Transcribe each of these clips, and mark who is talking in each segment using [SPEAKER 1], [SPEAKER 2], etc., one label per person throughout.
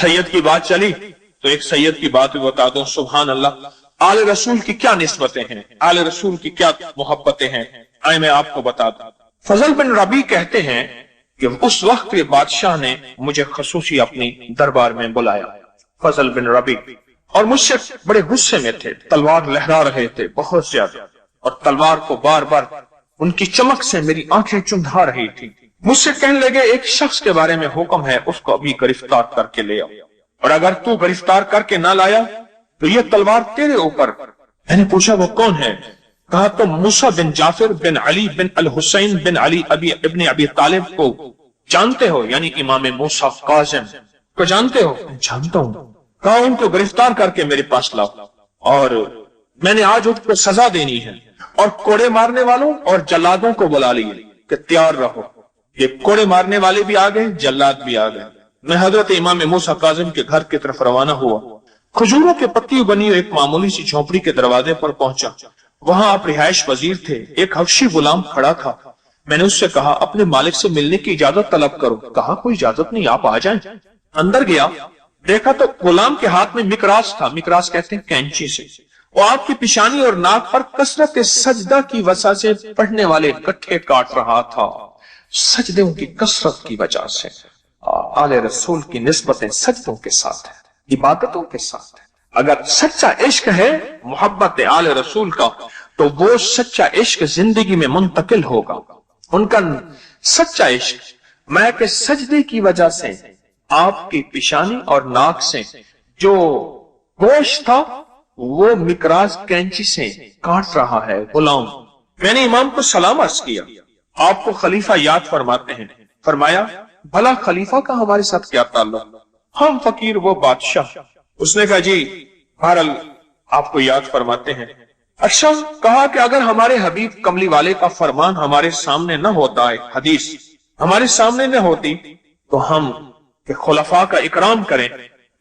[SPEAKER 1] सैयद की बात चली तो एक सैयद की बात भी बता दो। सुभान अल्लाह, आले रसूल की क्या निस्बतें हैं, आले रसूल की क्या मोहब्बतें हैं, आए मैं आपको बता दूं। फजल बिन रबी कहते हैं कि उस वक्त के बादशाह ने मुझे खसूसी अपनी दरबार में बुलाया, फजल बिन रबी, और मुझसे बड़े गुस्से में थे, तलवार लहरा रहे थे बहुत ज्यादा, और तलवार को बार बार उनकी चमक से मेरी आंखें चुंधा रही थी। मुझसे कहने लगे एक शख्स के बारे में हुक्म है, उसको अभी गिरफ्तार करके ले आओ, और अगर तू गिरफ्तार करके ना लाया तो ये तलवार तेरे ऊपर। मैंने पूछा वो कौन है? कहा तो मूसा बिन जाफिर बिन अली बिन अल हुसैन बिन अली इब्ने अबी तालिब को जानते हो, यानी इमाम मूसा काज़िम को जानते हो? जानता हूं। कहा उनको गिरफ्तार करके मेरे पास लाओ, और मैंने आज उनको सजा देनी है, और कोड़े मारने वालों और जल्लादों को बुला लिए कि तैयार रहो। ये कोड़े मारने वाले भी आ गए, जल्लाद भी आ गए। मैं हजरत इमाम मूसा काज़िम के घर की तरफ रवाना हुआ। खजूरों के पत्ती बनी एक मामूली सी झोपड़ी के दरवाजे पर पहुंचा। वहां आप रिहायश वजीर थे, एक हबशी गुलाम खड़ा था। मैंने उससे कहा अपने मालिक से मिलने की इजाजत तलब करो। कहा कोई इजाजत नहीं, आप आ जाएं। अंदर गया, देखा तो गुलाम के हाथ में मिकरास था, मिकरास कहते हैं कैंची से। वो आपकी पिशानी और नाक पर कसरत सजदा की वजह से पढ़ने वाले गट्ठे काट रहा था। सजदों की कसरत की वजह से आले रसूल की निस्बतें सजदों के साथ है, इबादतों के साथ है। अगर सच्चा इश्क है मोहब्बत आले रसूल का, तो वो सच्चा इश्क जिंदगी में मुंतकिल होगा। उनका सच्चा इश्क मैं के सजदे की वजह से आपकी पिशानी और नाक से जो गोश्त था वो मिकराज कैंची से काट रहा है गुलाम। मैंने इमाम को सलाम अर्ज किया, आपको खलीफा याद फरमाते हैं। फरमाया भला खलीफा का हमारे साथ क्या ताल्लुक? हम फकीर वो बादशाह। उसने कहा जी बहरहाल आपको याद फरमाते हैं। अच्छा, कहा कि अगर हमारे हबीब कमली वाले का फरमान हमारे सामने न होता है, हदीस हमारे सामने न होती, तो हम कि खुलफा का इकराम करें,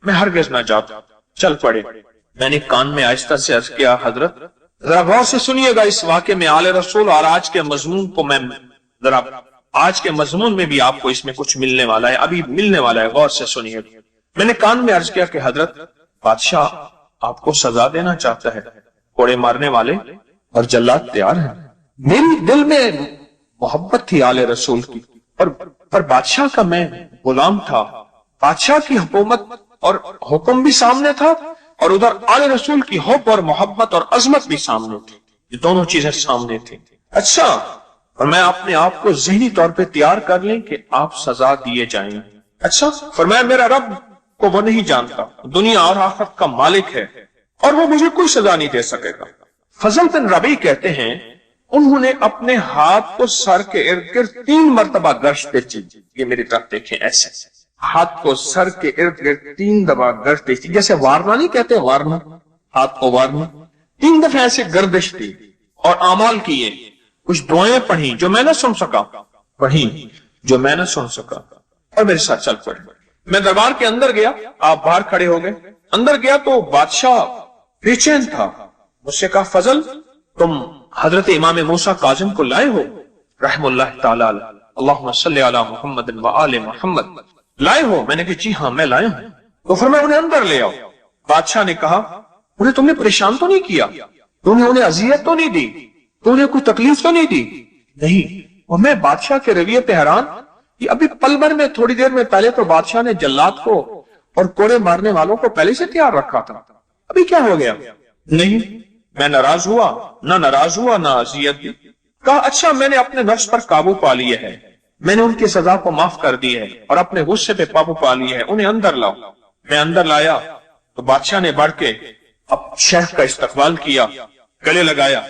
[SPEAKER 1] मैं हरगिज न जाता। चल पड़े। मैंने कान में आहिस्ता से अर्ज किया हजरत जरा गौर से सुनिएगा इस वाक़े में आले रसूल, और आज के मजमून को मैं जरा आज के मजमून में भी आपको इसमें कुछ मिलने वाला है, अभी मिलने वाला है, गौर से सुनिएगा। मैंने कान में अर्ज किया कि हजरत बादशाह आपको सजा देना चाहता है, कोड़े मारने वाले और जल्लाद तैयार हैं। मेरी दिल में मोहब्बत थी आले रसूल की, पर बादशाह का मैं गुलाम था। बादशाह की हुकूमत और हुक्म भी सामने था, और उधर आले रसूल की हुब और मोहब्बत और अजमत भी सामने थी। ये दोनों चीजें सामने थी। अच्छा, और मैं अपने आप को ज़हनी तौर पे तैयार कर लें कि आप सजा दिए जाएं। अच्छा, फरमाया मेरा रब को वो नहीं जानता, दुनिया और आखिरत का मालिक है, और वो मुझे कोई सजा नहीं दे सकेगा। फजल बिन रबी कहते हैं उन्होंने अपने हाथ को सर के इर्द गिर्द 3 मरतबा गश्त दी। ये मेरी तरफ देखें, ऐसे हाथ को सर के इर्द गिर्द 3 दफा गश्त दी, जैसे वारना नहीं कहते, वारना, हाथ को वारना 3 दफा ऐसे गर्दिश दी, और आमाल किए, कुछ दुआएं पढ़ी जो मैं न सुन सका, पढ़ी जो मैं न सुन सका, और मेरे साथ चल पड़े। मैं दरबार के अंदर गया, आप बाहर खड़े हो गए। अंदर गया तो बादशाह बेचैन था। मुझसे कहा फजल तुम हजरत इमाम मूसा काज़िम को लाए हो रहमुल्लाह ताला अल्लाहुम्मा सल्ली अला मुहम्मद व आले मुहम्मद, लाए हो? मैंने कहा जी हाँ मैं लाया हूं। तो फिर मैं उन्हें अंदर ले आओ। बादशाह ने कहा उन्हें तुमने परेशान तो नहीं किया, तुमने उन्हें अजियत तो नहीं दी, तुमने कोई तकलीफ तो नहीं दी? नहीं। और मैं बादशाह के रवैये पे हैरान कि अभी पल भर में, थोड़ी देर में पहले तो बादशाह ने जल्लाद को और कोड़े मारने वालों को पहले से तैयार रखा था, अभी क्या हो गया? नहीं, मैं नाराज हुआ ना अजियत दी। कहा अच्छा, मैंने अपने नफ्स पर काबू पा लिया है, मैंने उनकी सजा को माफ कर दी है, और अपने गुस्से पे काबू पा लिया है, उन्हें अंदर लाओ। मैं अंदर लाया तो बादशाह ने बढ़ के अब शेख का इस्तकबाल किया, गले लगाया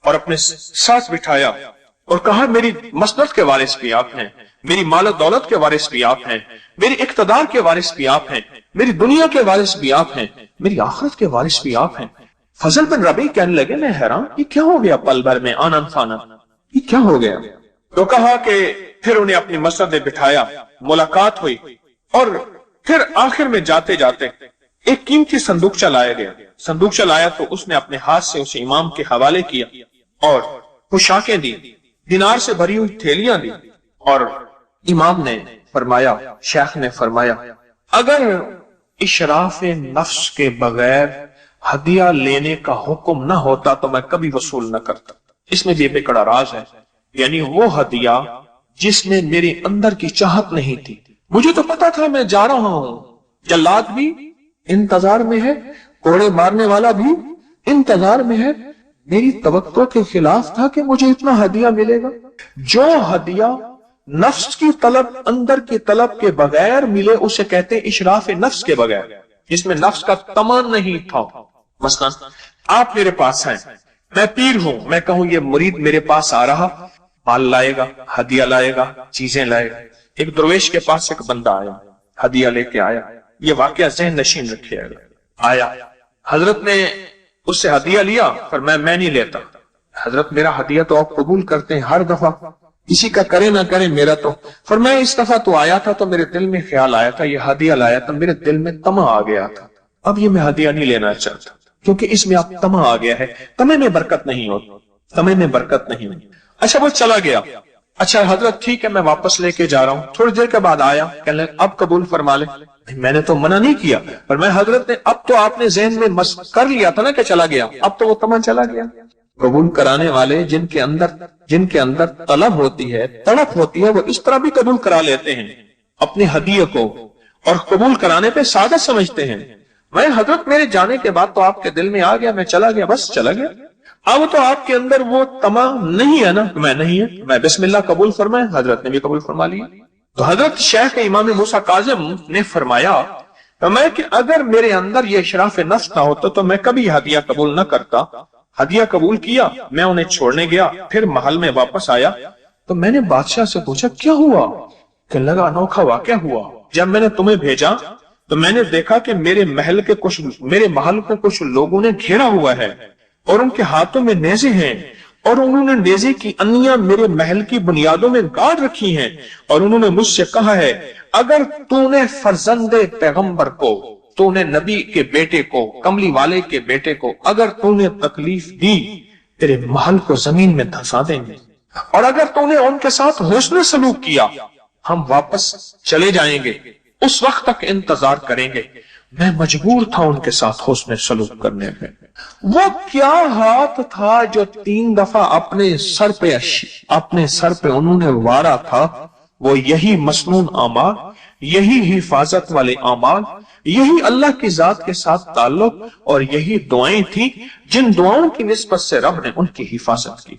[SPEAKER 1] और अपने साथ बिठाया और कहा मेरी मसनद के वारिस भी आप हैं, मेरी माल दौलत के वारिस भी आप हैं, मेरी इक्तदार के वारिस भी आप हैं, मेरी दुनिया के वारिस भी आप हैं, मेरी आखिरत के वारिस भी आप हैं। फजल बिन रबी कहने लगे मैं हैरान, ये क्या हो गया पल भर में आनन फानन, ये क्या हो गया? तो कहा कि फिर उन्हें अपनी मसनद में बिठाया, मुलाकात हुई, और फिर आखिर में जाते जाते एक कीमती संदूकचा लाया गया। संदूकचा लाया तो उसने अपने हाथ से उसे इमाम के हवाले किया और पोशाकें दी, दिनार से भरी हुई थैलियां दी, और इमाम ने फरमाया, शेख ने फरमाया अगर इशराफ नफ्स के बगैर हदिया लेने का हुक्म न होता तो मैं कभी वसूल न करता। इसमें भी एक बड़ा राज है, यानी वो हदिया जिसमें मेरे अंदर की चाहत नहीं थी। मुझे तो पता था मैं जा रहा हूं, जल्लाद भी इंतजार में है, कोड़े मारने वाला भी इंतजार में है। मेरी तवक्को के खिलाफ था कि मुझे इतना हदिया मिलेगा। जो हदिया नफ्स की तलब, अंदर की तलब के बगैर मिले उसे कहते हैं इशराफ नफ्स के बगैर, जिसमें नफ्स का तमा नहीं था। मसलन आप मेरे पास हैं, मैं पीर हूं, मैं कहूं ये मुरीद मेरे पास आ रहा, माल लाएगा, हदिया लाएगा, चीजें लाएगा। एक दरवेश के पास एक बंदा आया, हदिया लेके आया। ये वाकया ज़हन नशीन रखिएगा। आया, हजरत ने उससे हदिया लिया, पर मैं नहीं लेता। हजरत मेरा हदिया तो आप कबूल करते हैं हर दफा, किसी का करे ना करे मेरा तो। पर मैं इस दफा तो आया था तो मेरे दिल में ख्याल आया था, ये हदिया लाया था, मेरे दिल में तमा आ गया था। अब ये मैं हदिया नहीं लेना चाहता, क्योंकि इसमें आप तमा आ गया है। तमे में बरकत नहीं होती, तमे में बरकत नहीं होती। अच्छा, वो चला गया। अच्छा हजरत ठीक है, मैं वापस लेके जा रहा हूं। थोड़ी देर के बाद आया, कहने अब कबूल फरमा ले। मैंने तो मना नहीं किया, पर मैं हजरत ने, अब तो आपने ज़हन में मस कर लिया था ना कि चला गया, अब तो वो तमा चला गया। कबूल कराने वाले जिनके अंदर तलब होती है, तड़प होती है, वो इस तरह भी कबूल करा लेते हैं अपने हदिये को, और कबूल कराने पे सादत समझते हैं। मैं हजरत मेरे जाने के बाद तो आपके दिल में आ गया, मैं चला गया, बस चला गया। अब तो आपके अंदर वो तमा नहीं है ना, मैं नहीं है, मैं बिस्मिल्लाह कबूल फरमाए, हजरत ने भी कबूल फरमा लिया। तो हजरत शेख इमाम मूसा काज़िम ने फरमाया मैं कि अगर मेरे अंदर ये इशराफ नफ्स ना होता तो मैं कभी हदिया कबूल न करता। हदिया कबूल किया, मैं उन्हें छोड़ने गया, फिर महल में वापस आया तो मैंने बादशाह से पूछा क्या हुआ। कहने लगा अनोखा वाकया हुआ, जब मैंने तुम्हें भेजा तो मैंने देखा कि मेरे महल को कुछ लोगों ने घेरा हुआ है और उनके हाथों में नेज़े हैं, और उन्होंने नेज़े की अन्नियां मेरे महल की बुनियादों में गाड़ रखी हैं, और उन्होंने मुझसे कहा है अगर तूने फर्जंदे पैगंबर को, तूने नबी के बेटे को, कमली वाले के बेटे को अगर तूने तकलीफ दी, तेरे महल को जमीन में धंसा देंगे, और अगर तूने उनके साथ हुस्न सलूक किया, हम वापस चले जाएंगे, उस वक्त तक इंतजार करेंगे। मैं मजबूर था उनके साथ हुस्न सलूक करने में। वो क्या हाथ था जो 3 दफा अपने सर पे उन्होंने वारा था, वो यही मसनून आमाल, यही हिफाजत वाले आमाल, यही अल्लाह की जात के साथ ताल्लुक, और यही दुआएं थी जिन दुआओं की निस्बत से रब ने उनकी हिफाजत की।